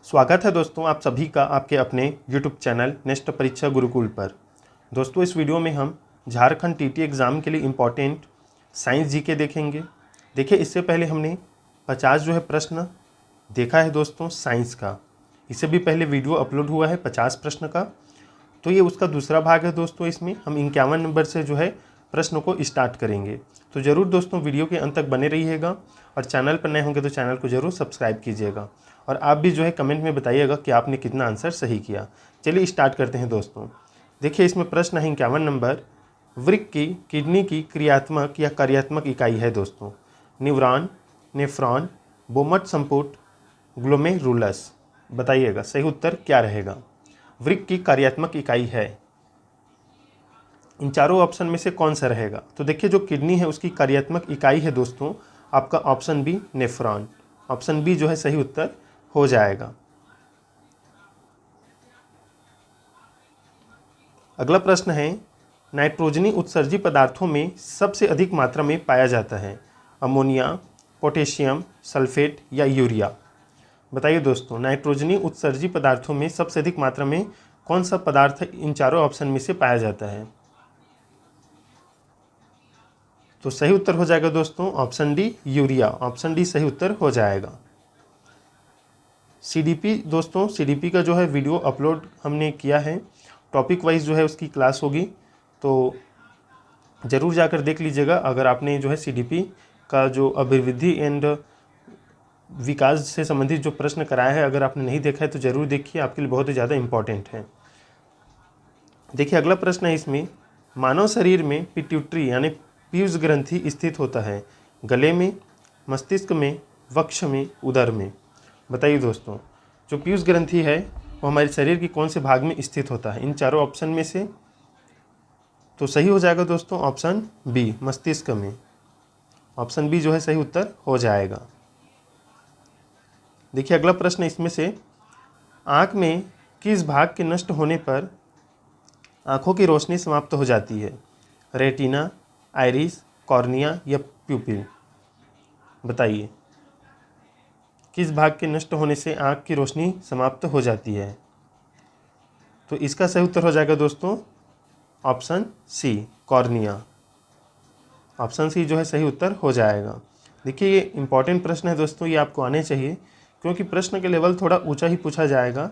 स्वागत है दोस्तों आप सभी का आपके अपने YouTube चैनल नेस्ट परीक्षा गुरुकुल पर। दोस्तों इस वीडियो में हम झारखंड टीटी एग्ज़ाम के लिए इम्पॉर्टेंट साइंस जीके देखेंगे। देखिए इससे पहले हमने 50 जो है प्रश्न देखा है दोस्तों साइंस का। इससे भी पहले वीडियो अपलोड हुआ है 50 प्रश्न का, तो ये उसका दूसरा भाग है दोस्तों। इसमें हम 51 नंबर से जो है प्रश्नों को स्टार्ट करेंगे। तो ज़रूर दोस्तों वीडियो के अंत तक बने रहिएगा और चैनल पर नए होंगे तो चैनल को ज़रूर सब्सक्राइब कीजिएगा और आप भी जो है कमेंट में बताइएगा कि आपने कितना आंसर सही किया। चलिए स्टार्ट करते हैं दोस्तों। देखिए इसमें प्रश्न है 51 नंबर, वृक्क की किडनी की क्रियात्मक या कार्यात्मक इकाई है दोस्तों न्यूरॉन, नेफ्रॉन, बोमट संपुट, ग्लोमेरुलस। बताइएगा सही उत्तर क्या रहेगा। वृक्क की कार्यात्मक इकाई है, इन चारों ऑप्शन में से कौन सा रहेगा। तो देखिए जो किडनी है उसकी कार्यात्मक इकाई है दोस्तों आपका option B nephron. Option B जो है सही उत्तर हो जाएगा। अगला प्रश्न है नाइट्रोजनी उत्सर्जी पदार्थों में सबसे अधिक मात्रा में पाया जाता है अमोनिया, पोटेशियम, सल्फेट या यूरिया। बताइए दोस्तों नाइट्रोजनी उत्सर्जी पदार्थों में सबसे अधिक मात्रा में कौन सा पदार्थ इन चारों ऑप्शन में से पाया जाता है। तो सही उत्तर हो जाएगा दोस्तों option D urea. Option D सही उत्तर हो जाएगा। सीडीपी दोस्तों सीडीपी का जो है वीडियो अपलोड हमने किया है, टॉपिक वाइज जो है उसकी क्लास होगी, तो ज़रूर जाकर देख लीजिएगा। अगर आपने जो है सीडीपी का जो अभिवृद्धि एंड विकास से संबंधित जो प्रश्न कराया है अगर आपने नहीं देखा है तो ज़रूर देखिए, आपके लिए बहुत ही ज़्यादा इम्पॉर्टेंट है। देखिए अगला प्रश्न है इसमें, मानव शरीर में पिट्यूटरी यानी पीयूष ग्रंथि स्थित होता है गले में, मस्तिष्क में, वक्ष में, उदर में। बताइए दोस्तों जो पीयूष ग्रंथि है वो हमारे शरीर के कौन से भाग में स्थित होता है इन चारों ऑप्शन में से। तो सही हो जाएगा दोस्तों ऑप्शन बी मस्तिष्क में। ऑप्शन बी जो है सही उत्तर हो जाएगा। देखिए अगला प्रश्न इसमें से, आँख में किस भाग के नष्ट होने पर आँखों की रोशनी समाप्त हो जाती है रेटिना, आइरिस, कॉर्निया या प्यूपिल। बताइए किस भाग के नष्ट होने से आँख की रोशनी समाप्त हो जाती है। तो इसका सही उत्तर हो जाएगा दोस्तों option C cornea. Option C जो है सही उत्तर हो जाएगा। देखिए ये इंपॉर्टेंट प्रश्न है दोस्तों, ये आपको आने चाहिए क्योंकि प्रश्न के लेवल थोड़ा ऊंचा ही पूछा जाएगा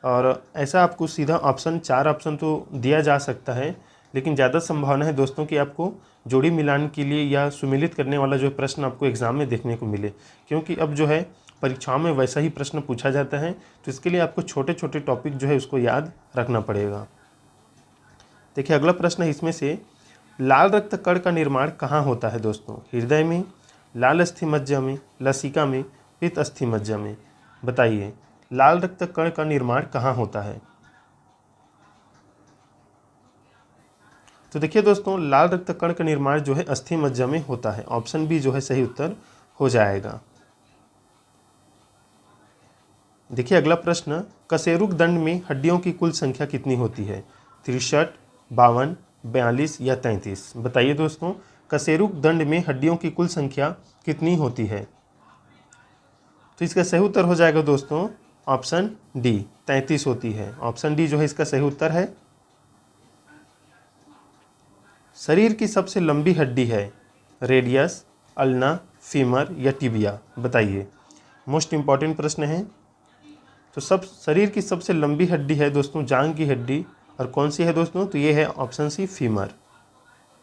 और ऐसा आपको सीधा ऑप्शन 4 ऑप्शन तो दिया जा सकता है, लेकिन ज़्यादा संभावना है दोस्तों कि आपको जोड़ी मिलान के लिए या सुमेलित करने वाला जो प्रश्न आपको एग्ज़ाम में देखने को मिले, क्योंकि अब जो है परीक्षाओं में वैसा ही प्रश्न पूछा जाता है। तो इसके लिए आपको छोटे छोटे टॉपिक जो है उसको याद रखना पड़ेगा। देखिए अगला प्रश्न है इसमें से, लाल रक्त कण का निर्माण कहाँ होता है दोस्तों हृदय में, लाल अस्थि मज्जा में, लसिका में, पित्त अस्थि मज्जा में। बताइए लाल रक्त कण का निर्माण कहाँ होता है। तो देखिए दोस्तों लाल रक्त कण का निर्माण जो है अस्थि मज्जा में होता है। ऑप्शन बी जो है सही उत्तर हो जाएगा। देखिए अगला प्रश्न, कशेरुक दंड में हड्डियों की कुल संख्या कितनी होती है 63, 52, 42 या 33। बताइए दोस्तों कशेरुक दंड में हड्डियों की कुल संख्या कितनी होती है। तो इसका सही उत्तर हो जाएगा दोस्तों ऑप्शन डी 33 होती है। ऑप्शन डी जो है इसका सही उत्तर है। शरीर की सबसे लंबी हड्डी है रेडियस, अल्ना, फीमर या टिबिया। बताइए मोस्ट इंपॉर्टेंट प्रश्न है। तो सब शरीर की सबसे लंबी हड्डी है दोस्तों जांघ की हड्डी, और कौन सी है दोस्तों, तो ये है option C femur.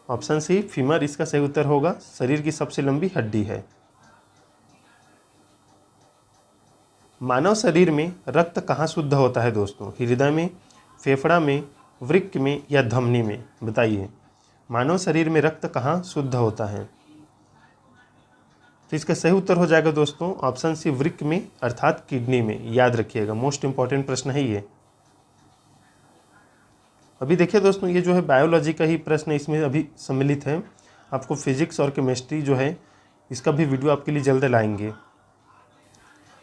Option C femur इसका सही उत्तर होगा, शरीर की सबसे लंबी हड्डी है। मानव शरीर में रक्त कहाँ शुद्ध होता है दोस्तों हृदय में, फेफड़ा में, वृक्क में या धमनी में। बताइए मानव शरीर में रक्त कहाँ शुद्ध होता है। तो इसका सही उत्तर हो जाएगा दोस्तों ऑप्शन सी वृक्क में अर्थात किडनी में। याद रखिएगा मोस्ट इंपॉर्टेंट प्रश्न है ये। अभी देखिए दोस्तों ये जो है बायोलॉजी का ही प्रश्न इसमें अभी सम्मिलित है। आपको फिजिक्स और केमिस्ट्री जो है इसका भी वीडियो आपके लिए जल्द लाएंगे।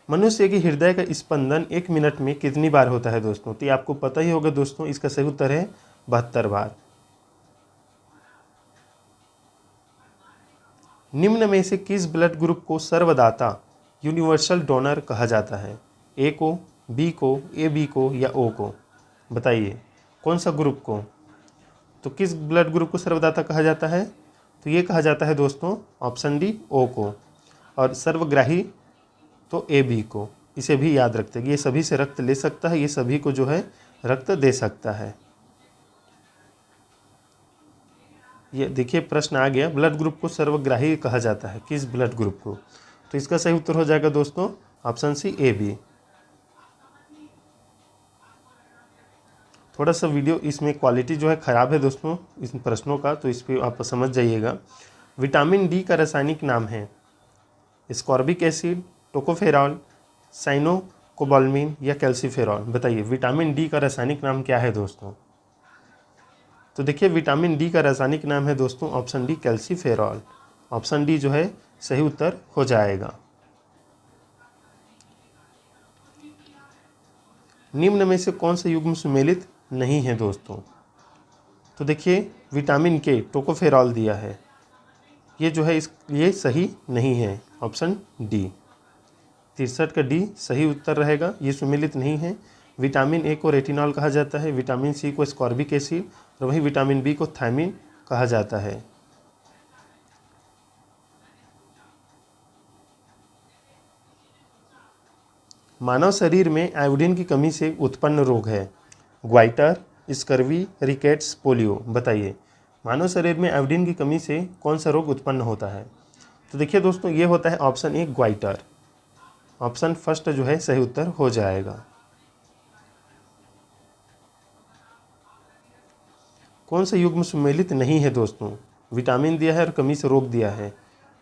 मनुष्य के हृदय का स्पंदन 1 मिनट में कितनी बार होता है दोस्तों। तो ये आपको पता ही होगा दोस्तों, इसका सही उत्तर है 72 बार। निम्न में से किस ब्लड ग्रुप को सर्वदाता यूनिवर्सल डोनर कहा जाता है ए को, बी को, ए बी को या ओ को? बताइए कौन सा ग्रुप को? तो किस ब्लड ग्रुप को सर्वदाता कहा जाता है? तो ये कहा जाता है दोस्तों ऑप्शन डी ओ को। और सर्वग्राही तो ए बी को। इसे भी याद रखते हैं, ये सभी से रक्त ले सकता है, ये सभी को जो है रक्त दे सकता है। ये देखिए प्रश्न आ गया, ब्लड ग्रुप को सर्वग्राही कहा जाता है, किस ब्लड ग्रुप को? तो इसका सही उत्तर हो जाएगा दोस्तों ऑप्शन सी ए बी। थोड़ा सा वीडियो इसमें क्वालिटी जो है ख़राब है दोस्तों इन प्रश्नों का, तो इस पर आप समझ जाइएगा। विटामिन डी का रासायनिक नाम है स्कॉर्बिक एसिड, टोकोफेरॉल, साइनोकोबाल्मिन या कैल्सीफेरॉल? बताइए विटामिन डी का रासायनिक नाम क्या है दोस्तों? तो देखिए विटामिन डी का रासायनिक नाम है दोस्तों option D calciferol. Option D जो है सही उत्तर हो जाएगा। निम्न में से कौन सा युग्म सुमेलित नहीं है दोस्तों? तो देखिए विटामिन के टोकोफेरॉल दिया है, ये जो है ये सही नहीं है, ऑप्शन डी 63 का डी सही उत्तर रहेगा, ये सुमेलित नहीं है। विटामिन ए को रेटिनॉल कहा जाता है, विटामिन सी को स्कॉर्बिक एसिड और वहीं विटामिन बी को थायमिन कहा जाता है। मानव शरीर में आयोडीन की कमी से उत्पन्न रोग है ग्वाइटर, स्कर्वी, रिकेट्स, पोलियो? बताइए मानव शरीर में आयोडीन की कमी से कौन सा रोग उत्पन्न होता है? तो देखिए दोस्तों ये होता है option A goitre. Option first जो है सही उत्तर हो जाएगा। कौन सा युग्म सुमेलित नहीं है दोस्तों? विटामिन दिया है और कमी से रोग दिया है,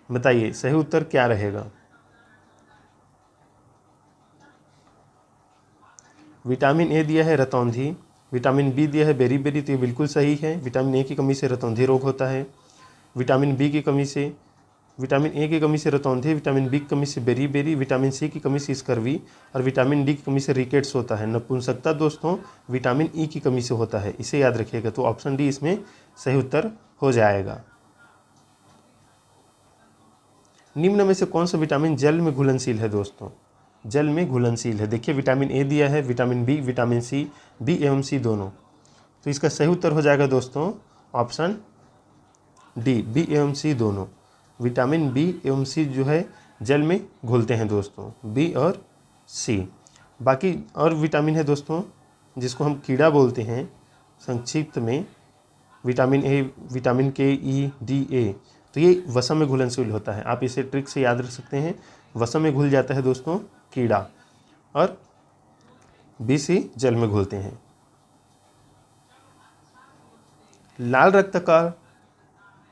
बताइए सही उत्तर क्या रहेगा? विटामिन ए दिया है रतौंधी, विटामिन बी दिया है बेरी, तो ये बिल्कुल सही है, विटामिन ए की कमी से रतौंधी रोग होता है। विटामिन बी की कमी से, विटामिन ए की कमी से रतौंधी, विटामिन बी की कमी से बेरी, विटामिन सी की कमी से स्कर्वी और विटामिन डी की कमी से रिकेट्स होता है। नपुंसकता दोस्तों विटामिन ई की कमी से होता है, इसे याद रखिएगा। तो ऑप्शन डी इसमें सही उत्तर हो जाएगा। निम्न में से कौन सा विटामिन जल में घुलनशील है दोस्तों? जल में घुलनशील है, देखिए विटामिन ए दिया है, vitamin B, vitamin C, B एवं सी दोनों। तो इसका सही उत्तर हो जाएगा दोस्तों ऑप्शन डी बी एवं सी दोनों। विटामिन बी एवं सी जो है जल में घुलते हैं दोस्तों, बी और सी। बाकी और विटामिन है दोस्तों जिसको हम कीड़ा बोलते हैं संक्षिप्त में, विटामिन ए, विटामिन के, ई, डी, ए, तो ये वसा में घुलनशील होता है। आप इसे ट्रिक से याद रख सकते हैं, वसा में घुल जाता है दोस्तों कीड़ा, और बी, सी जल में घुलते हैं। लाल रक्त का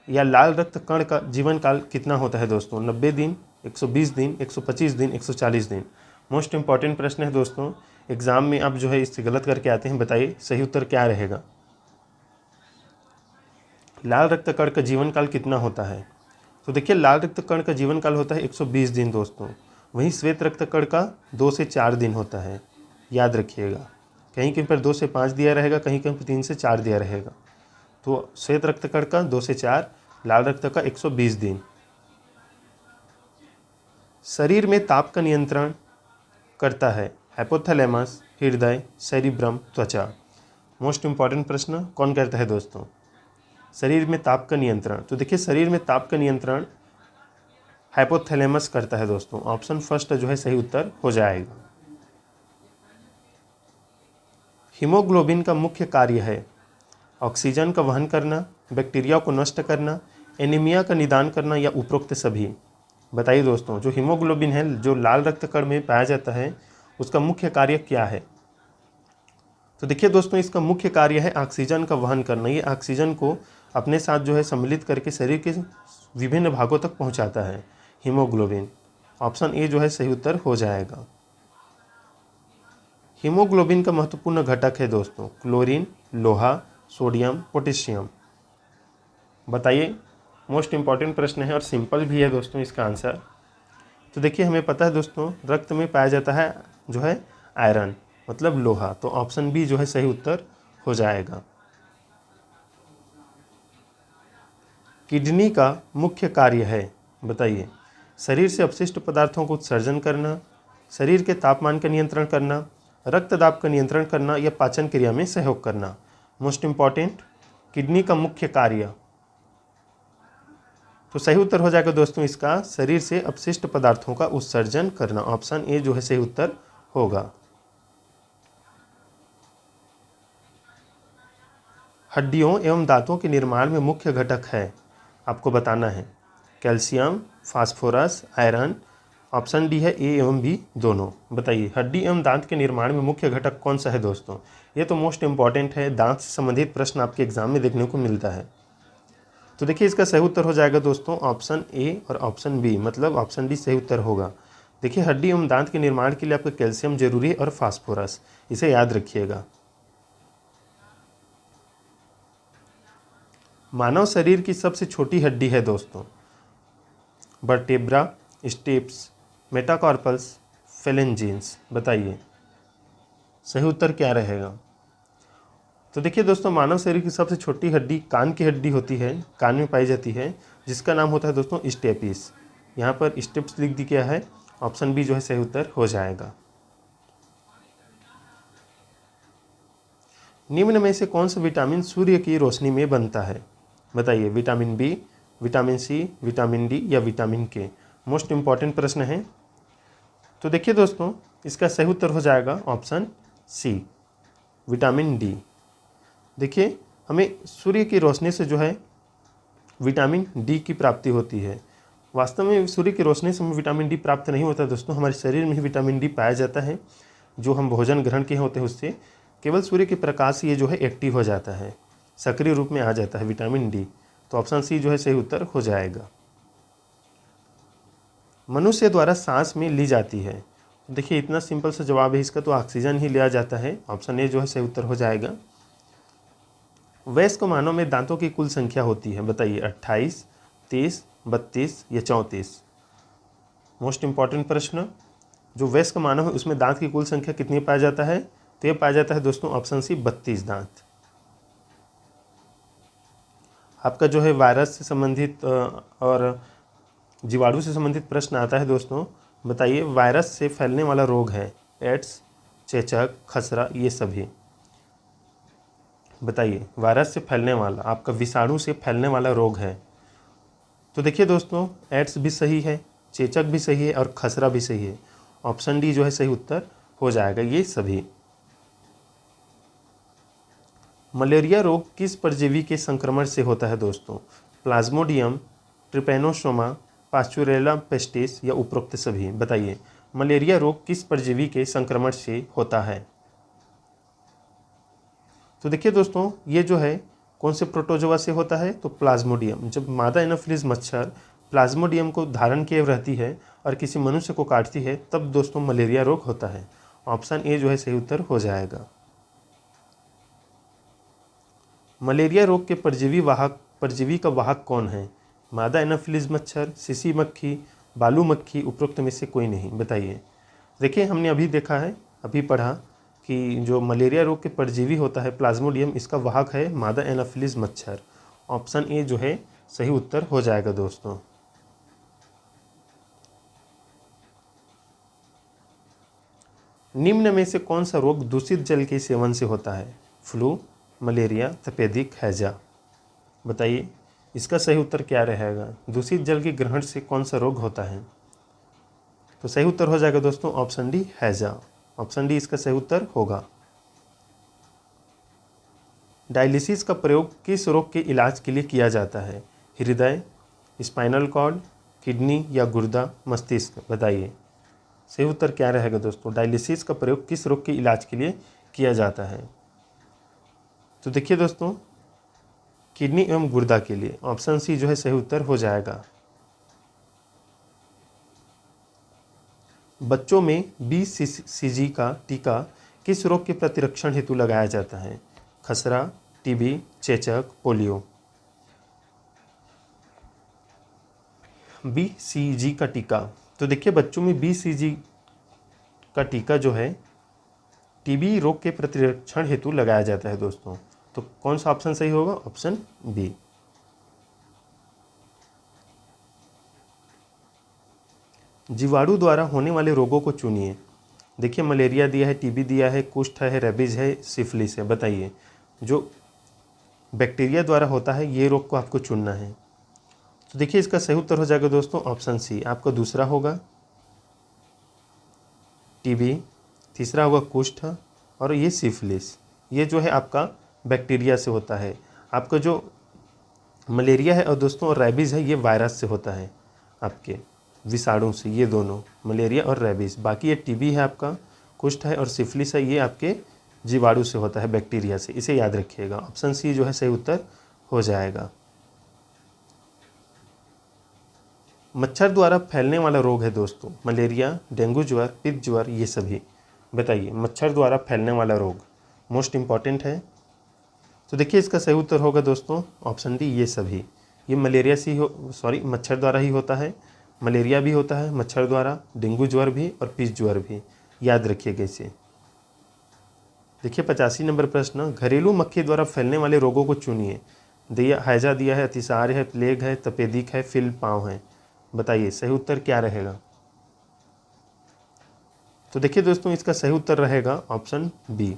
या लाल रक्त कण का जीवन काल कितना होता है दोस्तों? 90 दिन, 120 दिन, 125 दिन, 140 दिन? मोस्ट इंपॉर्टेंट प्रश्न है दोस्तों, एग्जाम में आप जो है इससे गलत करके आते हैं, बताइए सही उत्तर क्या रहेगा? लाल रक्त कण का जीवन काल कितना होता है? तो देखिए लाल रक्त कण का जीवन काल होता है 120 दिन दोस्तों, वहीं श्वेत रक्त कण का 2 से 4 दिन होता है, याद रखिएगा। कहीं कहीं पर 2 से 5 दिया रहेगा, कहीं कहीं पर 3 से 4 दिया रहेगा। तो श्वेत रक्त कण का 2 से 4, लाल रक्त का 120 दिन। शरीर में ताप का नियंत्रण करता है हाइपोथैलेमस, हृदय, सेरिब्रम, त्वचा? मोस्ट इंपॉर्टेंट प्रश्न, कौन करता है दोस्तों शरीर में ताप का नियंत्रण? तो देखिए शरीर में ताप का नियंत्रण हाइपोथैलेमस करता है दोस्तों, ऑप्शन फर्स्ट जो है सही उत्तर हो जाएगा। हीमोग्लोबिन का मुख्य कार्य है ऑक्सीजन का वहन करना, बैक्टीरिया को नष्ट करना, एनीमिया का निदान करना या उपरोक्त सभी? बताइए दोस्तों जो हीमोग्लोबिन है जो लाल रक्त कण में पाया जाता है उसका मुख्य कार्य क्या है? तो देखिए दोस्तों इसका मुख्य कार्य है ऑक्सीजन का वहन करना। ये ऑक्सीजन को अपने साथ जो है सम्मिलित करके शरीर के विभिन्न भागों तक पहुंचाता है हीमोग्लोबिन। ऑप्शन ए जो है सही उत्तर हो जाएगा। हीमोग्लोबिन का महत्वपूर्ण घटक है दोस्तों क्लोरीन, लोहा, सोडियम, पोटेशियम? बताइए, मोस्ट इंपॉर्टेंट प्रश्न है और सिंपल भी है दोस्तों इसका आंसर। तो देखिए हमें पता है दोस्तों रक्त में पाया जाता है जो है आयरन, मतलब लोहा, तो ऑप्शन बी जो है सही उत्तर हो जाएगा। किडनी का मुख्य कार्य है, बताइए, शरीर से अपशिष्ट पदार्थों को उत्सर्जन करना, शरीर के तापमान का नियंत्रण करना, रक्त दाब का नियंत्रण करना या पाचन क्रिया में सहयोग करना। मोस्ट इम्पॉर्टेंट, किडनी का मुख्य कार्य। तो सही उत्तर हो जाएगा दोस्तों इसका शरीर से अपशिष्ट पदार्थों का उत्सर्जन करना। ऑप्शन ए जो है सही उत्तर होगा। हड्डियों एवं दांतों के निर्माण में मुख्य घटक है, आपको बताना है। Calcium, phosphorus, iron. Option D है ए एवं बी दोनों। बताइए हड्डी एवं दांत के निर्माण में मुख्य घटक कौन सा है दोस्तों। ये तो मोस्ट इंपॉर्टेंट है, दांत से संबंधित प्रश्न आपके एग्जाम में देखने को मिलता है। तो देखिए इसका सही उत्तर हो जाएगा दोस्तों ऑप्शन ए और ऑप्शन बी, मतलब ऑप्शन डी सही उत्तर होगा। देखिए हड्डी एवं दांत के निर्माण के लिए आपका कैल्शियम जरूरी है और फास्फोरस, इसे याद रखिएगा। मानव शरीर की सबसे छोटी हड्डी है दोस्तों, वर्टेब्रा, स्टेप्स, मेटाकार्पल्स, फेलेंजीन्स। बताइए सही उत्तर क्या रहेगा। तो देखिए दोस्तों मानव शरीर की सबसे छोटी हड्डी कान की हड्डी होती है, कान में पाई जाती है, जिसका नाम होता है दोस्तों स्टेपिस। यहाँ पर स्टेप्स लिख दी गया है। ऑप्शन बी जो है सही उत्तर हो जाएगा। निम्न में से कौन सा विटामिन सूर्य की रोशनी में बनता है। बताइए vitamin B, vitamin C, vitamin D या विटामिन के। मोस्ट इम्पॉर्टेंट प्रश्न है। तो देखिए दोस्तों इसका सही उत्तर हो जाएगा ऑप्शन सी, विटामिन डी। देखिए हमें सूर्य की रोशनी से जो है विटामिन डी की प्राप्ति होती है। वास्तव में सूर्य की रोशनी से हमें विटामिन डी प्राप्त नहीं होता दोस्तों, हमारे शरीर में ही विटामिन डी पाया जाता है। जो हम भोजन ग्रहण किए होते हैं उससे केवल सूर्य के प्रकाश से ये जो है एक्टिव हो जाता है, सक्रिय रूप में आ जाता है विटामिन डी। तो ऑप्शन सी जो है सही उत्तर हो जाएगा। मनुष्य द्वारा सांस में ली जाती है। देखिए इतना सिंपल सा जवाब है इसका, तो ऑक्सीजन ही लिया जाता है। ऑप्शन ए जो है सही उत्तर हो जाएगा। वयस्क मानव में दांतों की कुल संख्या होती है। बताइए 28, 30, 32 या 34। मोस्ट इंपॉर्टेंट प्रश्न, जो वयस्क मानव है उसमें दांत की कुल संख्या कितनी पाया जाता है। तो ये पाया जाता है दोस्तों ऑप्शन सी 32 दांत। आपका जो है वायरस से संबंधित और जीवाणु से संबंधित प्रश्न आता है दोस्तों। बताइए वायरस से फैलने वाला रोग है एड्स, चेचक, खसरा, ये सभी। बताइए वायरस से फैलने वाला, आपका विषाणु से फैलने वाला रोग है। तो देखिए दोस्तों एड्स भी सही है, चेचक भी सही है और खसरा भी सही है। ऑप्शन डी जो है सही उत्तर हो जाएगा ये सभी। मलेरिया रोग किस परजीवी के संक्रमण से होता है दोस्तों। प्लाज्मोडियम, ट्रिपैनोसोमा, पास्चुरेला पेस्टिस या उपरोक्त सभी। बताइए मलेरिया रोग किस परजीवी के संक्रमण से होता है। तो देखिए दोस्तों ये जो है कौन से प्रोटोजोआ से होता है। तो प्लाज्मोडियम। जब मादा एनोफिलीज मच्छर प्लाज्मोडियम को धारण किए रहती है और किसी मनुष्य को काटती है तब दोस्तों मलेरिया रोग होता है। ऑप्शन ए जो है सही उत्तर हो जाएगा। मलेरिया रोग के परजीवी का वाहक कौन है। मादा एनोफिलीज मच्छर, सीसी मक्खी, बालू मक्खी, उपरोक्त में से कोई नहीं। बताइए देखिए हमने अभी देखा है, अभी पढ़ा कि जो मलेरिया रोग के परजीवी होता है प्लाज्मोडियम, इसका वाहक है मादा एनोफिलीज मच्छर। ऑप्शन ए जो है सही उत्तर हो जाएगा दोस्तों। निम्न में से कौन सा रोग दूषित जल के सेवन से होता है। फ्लू, मलेरिया, तपेदिक, हैजा। बताइए इसका सही उत्तर क्या रहेगा। दूषित जल के ग्रहण से कौन सा रोग होता है। तो सही उत्तर हो जाएगा दोस्तों ऑप्शन डी हैजा। ऑप्शन डी इसका सही उत्तर होगा। डायलिसिस का प्रयोग किस रोग के इलाज के लिए किया जाता है। हृदय, स्पाइनल कॉर्ड, किडनी या गुर्दा, मस्तिष्क। बताइए सही उत्तर क्या रहेगा दोस्तों। डायलिसिस का प्रयोग किस रोग के इलाज के लिए किया जाता है। तो देखिए दोस्तों किडनी एवं गुर्दा के लिए। ऑप्शन सी जो है सही उत्तर हो जाएगा। बच्चों में BCG का टीका किस रोग के प्रतिरक्षण हेतु लगाया जाता है। खसरा, टीबी, चेचक, पोलियो। BCG का टीका। तो देखिए बच्चों में BCG का टीका जो है टीबी रोग के प्रतिरक्षण हेतु लगाया जाता है दोस्तों। तो कौन सा ऑप्शन सही होगा। Option B. जीवाणु द्वारा होने वाले रोगों को चुनिए। देखिए मलेरिया दिया है, टीबी दिया है, कुष्ठ है, रेबीज है, सिफिलिस है। बताइए जो बैक्टीरिया द्वारा होता है ये रोग को आपको चुनना है। तो देखिए इसका सही उत्तर हो जाएगा दोस्तों ऑप्शन सी। आपका दूसरा होगा टीबी, तीसरा होगा कुष्ठ और ये सिफिलिस। ये जो है आपका बैक्टीरिया से होता है। आपका जो मलेरिया है और दोस्तों और रेबीज़ है ये वायरस से होता है, आपके विषाणु से, ये दोनों मलेरिया और रेबीज़। बाकी ये टीबी है आपका, कुष्ठ है और सिफिलिस है, ये आपके जीवाणु से होता है, बैक्टीरिया से। इसे याद रखिएगा, ऑप्शन सी जो है सही उत्तर हो जाएगा। मच्छर द्वारा फैलने वाला रोग है दोस्तों मलेरिया, डेंगू ज्वर, पित्त ज्वर, ये सभी। बताइए मच्छर द्वारा फैलने वाला रोग मोस्ट इम्पॉर्टेंट है। तो देखिए इसका सही उत्तर होगा दोस्तों ऑप्शन डी, ये सभी। ये मलेरिया से मच्छर द्वारा ही होता है। मलेरिया भी होता है मच्छर द्वारा, डेंगू ज्वर भी और पित्त ज्वर भी। याद रखिएगा इसे। देखिए 85 नंबर प्रश्न, घरेलू मक्खी द्वारा फैलने वाले रोगों को चुनिए। दिया हैजा दिया है, अतिसार है, प्लेग है, तपेदिक है, फिल पाँव है। बताइए सही उत्तर क्या रहेगा। तो देखिए दोस्तों इसका सही उत्तर रहेगा ऑप्शन बी।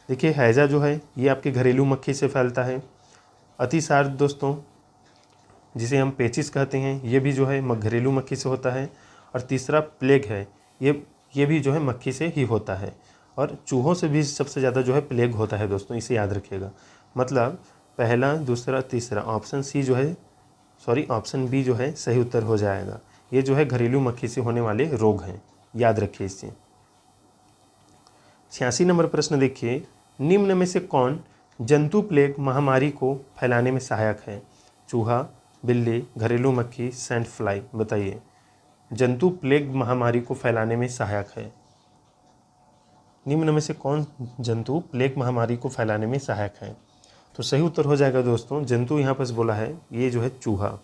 देखिए हैजा जो है ये आपके घरेलू मक्खी से फैलता है। अतिसार दोस्तों जिसे हम पेचिस कहते हैं ये भी जो है घरेलू मक्खी से होता है। और तीसरा प्लेग है, ये भी जो है मक्खी से ही होता है। और चूहों से भी सबसे ज़्यादा जो है प्लेग होता है दोस्तों, इसे याद रखिएगा। मतलब पहला, दूसरा, तीसरा, ऑप्शन सी जो है ऑप्शन बी जो है सही उत्तर हो जाएगा। ये जो है घरेलू मक्खी से होने वाले रोग हैं, याद रखिए इसे। 86 नंबर प्रश्न देखिए, निम्न में से कौन जंतु प्लेग महामारी को फैलाने में सहायक है। चूहा, बिल्ली, घरेलू मक्खी, सैंड फ्लाई। बताइए जंतु प्लेग महामारी को फैलाने में सहायक है। निम्न में से कौन जंतु प्लेग महामारी को फैलाने में सहायक है। तो सही उत्तर हो जाएगा दोस्तों, जंतु यहाँ पर बोला है ये जो है चूहा।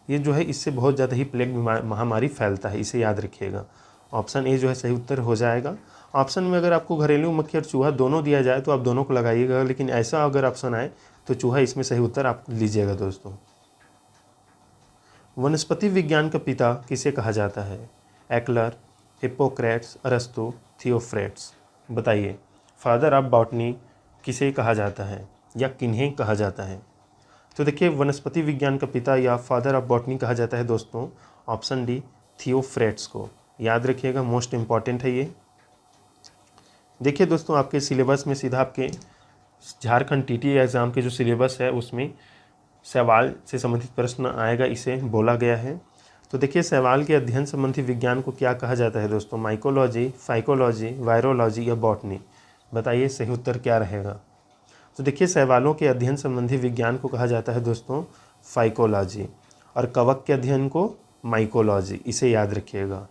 ये जो है इससे बहुत ज़्यादा ही प्लेग महामारी फैलता है, इसे याद रखिएगा। ऑप्शन ए जो है सही उत्तर हो जाएगा। ऑप्शन में अगर आपको घरेलू मक्खी और चूहा दोनों दिया जाए तो आप दोनों को लगाइएगा, लेकिन ऐसा अगर ऑप्शन आए तो चूहा इसमें सही उत्तर आप लीजिएगा दोस्तों। वनस्पति विज्ञान का पिता किसे कहा जाता है। एक्लर, हिप्पोक्रेट्स, अरस्तु, थियोफ्रेट्स। बताइए फादर ऑफ बॉटनी किसे कहा जाता है या किन्हें कहा जाता है। तो देखिए वनस्पति विज्ञान का पिता या फादर ऑफ बॉटनी कहा जाता है दोस्तों ऑप्शन डी, थियोफ्रेट्स को। याद रखिएगा, मोस्ट इम्पॉर्टेंट है ये। देखिए दोस्तों आपके सिलेबस में सीधा आपके झारखंड टीटी एग्ज़ाम के जो सिलेबस है उसमें सवाल से संबंधित प्रश्न आएगा, इसे बोला गया है। तो देखिए सवाल के अध्ययन संबंधी विज्ञान को क्या कहा जाता है दोस्तों, माइकोलॉजी, फाइकोलॉजी, वायरोलॉजी या बॉटनी। बताइए सही उत्तर क्या रहेगा। तो देखिए सवालों के अध्ययन संबंधी विज्ञान को कहा जाता है दोस्तों फाइकोलॉजी, और कवक के अध्ययन को माइकोलॉजी, इसे याद रखिएगा।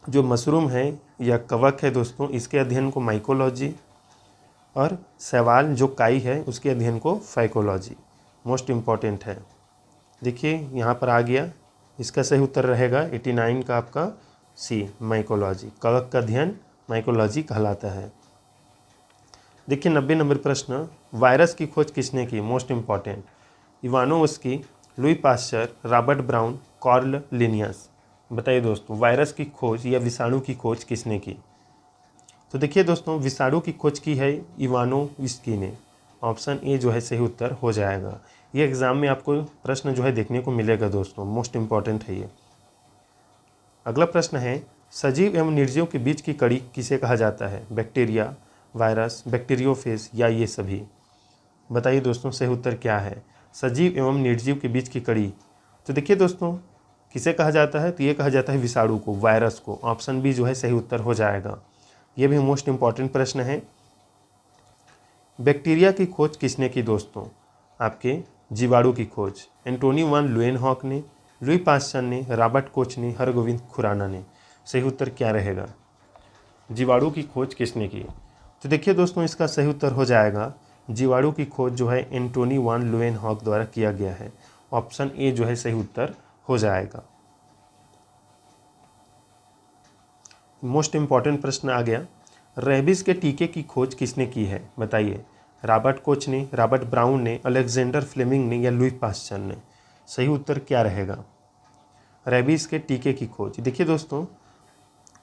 जो मशरूम है या कवक है दोस्तों इसके अध्ययन को माइकोलॉजी, और सवाल जो काई है उसके अध्ययन को फाइकोलॉजी। मोस्ट इम्पॉर्टेंट है। देखिए यहाँ पर आ गया, इसका सही उत्तर रहेगा 89 का आपका सी, माइकोलॉजी। कवक का अध्ययन माइकोलॉजी कहलाता है। देखिए 90 नंबर प्रश्न, वायरस की खोज किसने की। Most important, Ivanovsky, Louis Pasteur, Robert brown, Karl Linnaeus. बताइए दोस्तों वायरस की खोज या विषाणु की खोज किसने की। तो देखिए दोस्तों विषाणु की खोज की है इवानोव्स्की ने। ऑप्शन ए जो है सही उत्तर हो जाएगा। ये एग्ज़ाम में आपको प्रश्न जो है देखने को मिलेगा दोस्तों, मोस्ट इम्पॉर्टेंट है ये। अगला प्रश्न है, सजीव एवं निर्जीव के बीच की कड़ी किसे कहा जाता है। बैक्टीरिया, वायरस, बैक्टीरियोफेज या ये सभी। बताइए दोस्तों सही उत्तर क्या है। सजीव एवं निर्जीव के बीच की कड़ी, तो देखिए दोस्तों किसे कहा जाता है, तो ये कहा जाता है विषाणु को, वायरस को। ऑप्शन बी जो है सही उत्तर हो जाएगा। ये भी मोस्ट इम्पॉर्टेंट प्रश्न है। बैक्टीरिया की खोज किसने की दोस्तों, आपके जीवाणु की खोज एंटोनी वान लुएनहॉक ने, लुई पाश्चर ने, रॉबर्ट कोच ने, हरगोविंद खुराना ने। सही उत्तर क्या रहेगा, जीवाणु की खोज किसने की। तो देखिए दोस्तों इसका सही उत्तर हो जाएगा, जीवाणु की खोज जो है एंटोनी वान लुएनहॉक द्वारा किया गया है। ऑप्शन ए जो है सही उत्तर हो जाएगा। मोस्ट इम्पॉर्टेंट प्रश्न आ गया, रेबीज के टीके की खोज किसने की है। बताइए रॉबर्ट कोच ने, रॉबर्ट ब्राउन ने, अलेक्जेंडर फ्लेमिंग ने या लुई पाश्चर ने। सही उत्तर क्या रहेगा, रेबीज के टीके की खोज। देखिए दोस्तों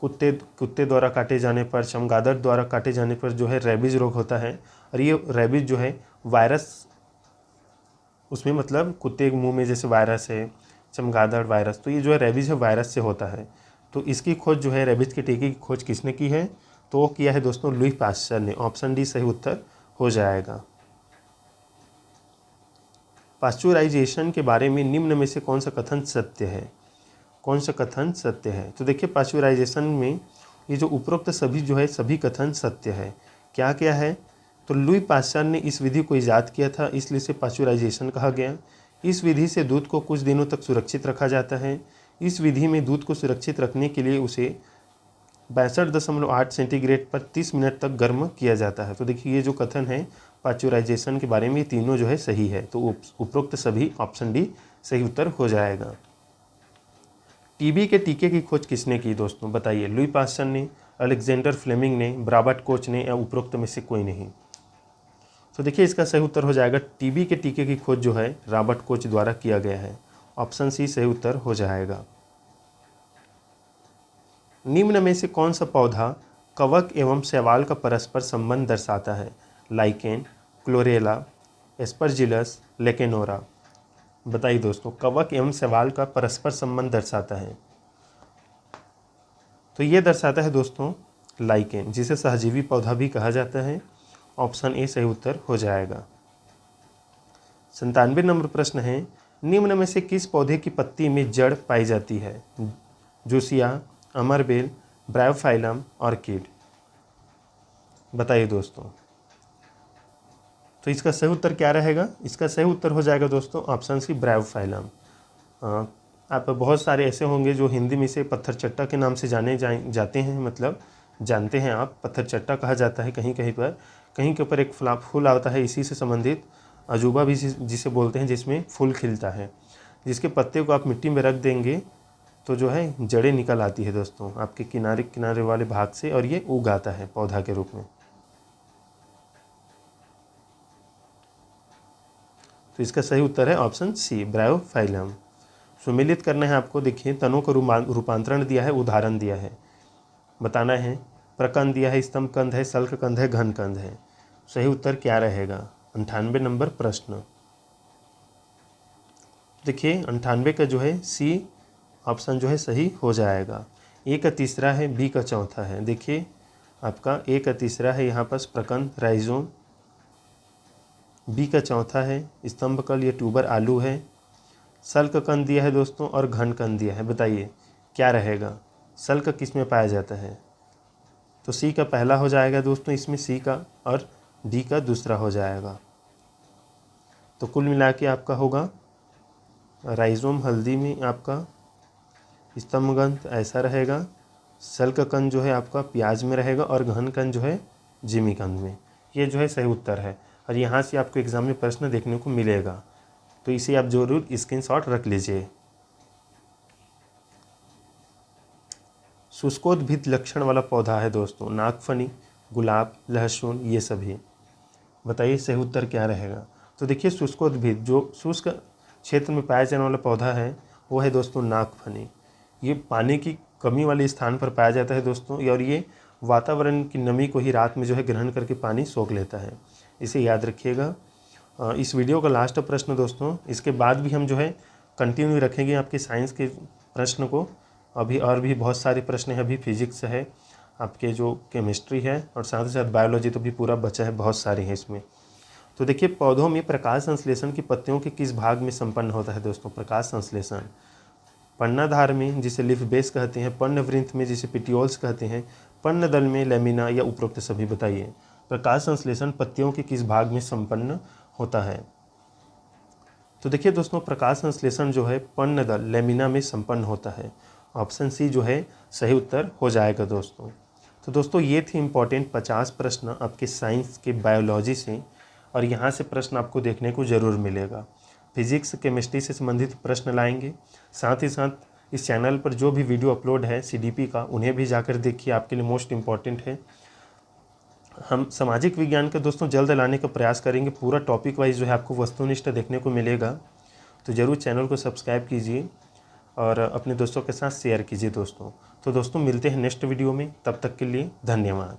कुत्ते कुत्ते द्वारा काटे जाने पर, चमगादड़ द्वारा काटे जाने पर जो है रेबीज़ रोग होता है। और ये रेबीज़ जो है वायरस, उसमें मतलब कुत्ते के मुंह में जैसे वायरस है, चमगादड़ वायरस, तो ये जो है रेबीज़ है वायरस से होता है। तो इसकी खोज जो है रेबीज़ के टीके की खोज किसने की है? तो वो किया है दोस्तों लुई पास्चर ने। ऑप्शन डी सही उत्तर हो जाएगा। पाश्चुराइजेशन के बारे में निम्न में से कौन सा कथन सत्य है? कौन सा कथन सत्य है? तो देखिए पाश्चुराइजेशन में ये जो उपरोक्त सभी जो है सभी कथन सत्य है। क्या क्या है? तो लुई पास्चर ने इस विधि को ईजाद किया था, इसलिए इसे पाश्चुराइजेशन कहा गया। इस विधि से दूध को कुछ दिनों तक सुरक्षित रखा जाता है। इस विधि में दूध को सुरक्षित रखने के लिए उसे 62.8 सेंटीग्रेड पर 30 मिनट तक गर्म किया जाता है। तो देखिए ये जो कथन है पाश्चुराइजेशन के बारे में, ये तीनों जो है सही है। तो उपरोक्त सभी ऑप्शन डी सही उत्तर हो जाएगा। टीबी के टीके की खोज किसने की दोस्तों? बताइए। लुई पास्चर ने, अलेक्जेंडर फ्लेमिंग ने, रॉबर्ट कोच ने, या उपरोक्त में से कोई नहीं? तो देखिए इसका सही उत्तर हो जाएगा टीबी के टीके की खोज जो है रॉबर्ट कोच द्वारा किया गया है। ऑप्शन सी सही उत्तर हो जाएगा। निम्न में से कौन सा पौधा कवक एवं शैवाल का परस्पर संबंध दर्शाता है? Lichen, chlorella, aspergillus, lecanora. बताइए दोस्तों, कवक एवं शैवाल का परस्पर संबंध दर्शाता है। तो ये दर्शाता है दोस्तों लाइकेन, जिसे सहजीवी पौधा भी कहा जाता है। ऑप्शन ए सही उत्तर हो जाएगा। 97 नंबर प्रश्न है, निम्न में से किस पौधे की पत्ती में जड़ पाई जाती है? जूसिया, अमरबेल, ब्रायोफाइलम, ऑर्किड। बताइए दोस्तों। तो इसका सही उत्तर क्या रहेगा? इसका सही उत्तर हो जाएगा दोस्तों ऑप्शन सी ब्रायोफाइलम। आप बहुत सारे ऐसे होंगे जो हिंदी में इसे पत्थर चट्टा के नाम से जाते हैं, मतलब जानते हैं आप, पत्थर चट्टा कहा जाता है कहीं कहीं पर। कहीं के ऊपर एक फूल आता है इसी से संबंधित, अजूबा भी जिसे बोलते हैं, जिसमें फूल खिलता है, जिसके पत्ते को आप मिट्टी में रख देंगे तो जो है जड़ें निकल आती है दोस्तों आपके किनारे किनारे वाले भाग से, और ये उग आता है पौधा के रूप में। तो इसका सही उत्तर है ऑप्शन सी ब्रायोफाइलम। सुमेलित करना है आपको। देखिए तनों को रूपांतरण दिया है, उदाहरण दिया है, बताना है। प्रकंद दिया है, स्तंभ कंद है, सल्क कंद है, घन कंद है। सही उत्तर क्या रहेगा? 98 नंबर प्रश्न। देखिए 98 का जो है सी ऑप्शन जो है सही हो जाएगा। ए का तीसरा है, बी का चौथा है। देखिए आपका ए का तीसरा है यहाँ पर प्रकंद राइजोम, बी का चौथा है स्तंभकल, ये ट्यूबर आलू है, सल्क कंद दिया है दोस्तों, और घन कंद दिया है। बताइए क्या रहेगा? सल्क किस में पाया जाता है? तो सी का पहला हो जाएगा दोस्तों इसमें, सी का, और डी का दूसरा हो जाएगा। तो कुल मिला के आपका होगा राइजोम हल्दी में आपका, स्तंभगंध ऐसा रहेगा, सल्ककंद जो है आपका प्याज में रहेगा, और घनकंद जो है जिमीकंद में। ये जो है सही उत्तर है, और यहाँ से आपको एग्जाम में प्रश्न देखने को मिलेगा, तो इसे आप जरूर स्क्रीनशॉट रख लीजिए। शुष्कोद्भिद लक्षण वाला पौधा है दोस्तों नागफनी, गुलाब, लहसुन, ये सभी। बताइए सही उत्तर क्या रहेगा? तो देखिए शुष्कोद्भिद, जो शुष्क क्षेत्र में पाया जाने वाला पौधा है वो है दोस्तों नागफनी। ये पानी की कमी वाले स्थान पर पाया जाता है दोस्तों, और ये वातावरण की नमी को ही रात में जो है ग्रहण करके पानी सोख लेता है, इसे याद रखिएगा। इस वीडियो का लास्ट प्रश्न दोस्तों, इसके बाद भी हम जो है कंटिन्यू रखेंगे आपके साइंस के प्रश्न को। अभी और भी बहुत सारे प्रश्न हैं, अभी फिजिक्स है, आपके जो केमिस्ट्री है, और साथ ही साथ बायोलॉजी तो भी पूरा बचा है, बहुत सारे हैं इसमें। तो देखिए पौधों में प्रकाश संश्लेषण की पत्तियों के किस भाग में संपन्न होता है दोस्तों? प्रकाश संश्लेषण पर्णधार में, जिसे लीफ बेस कहते हैं, पर्णवृंत में, जिसे पिटियोल्स कहते हैं, पर्णदल में, लेमिना, या उपरोक्त सभी। बताइए प्रकाश संश्लेषण पत्तियों के किस भाग में संपन्न होता है? तो देखिए दोस्तों प्रकाश संश्लेषण जो है पर्णदल लेमिना में संपन्न होता है। ऑप्शन सी जो है सही उत्तर हो जाएगा दोस्तों। तो दोस्तों ये थे इम्पॉर्टेंट 50 प्रश्न आपके साइंस के बायोलॉजी से, और यहाँ से प्रश्न आपको देखने को ज़रूर मिलेगा। फिजिक्स केमिस्ट्री से संबंधित प्रश्न लाएंगे, साथ ही साथ इस चैनल पर जो भी वीडियो अपलोड है CDP का, उन्हें भी जाकर देखिए, आपके लिए मोस्ट इम्पॉर्टेंट है। हम सामाजिक विज्ञान का दोस्तों जल्द लाने का प्रयास करेंगे, पूरा टॉपिक वाइज जो है आपको वस्तुनिष्ठ देखने को मिलेगा, तो ज़रूर चैनल को सब्सक्राइब कीजिए। और अपने दोस्तों के साथ शेयर कीजिए दोस्तों। तो दोस्तों मिलते हैं नेक्स्ट वीडियो में, तब तक के लिए धन्यवाद।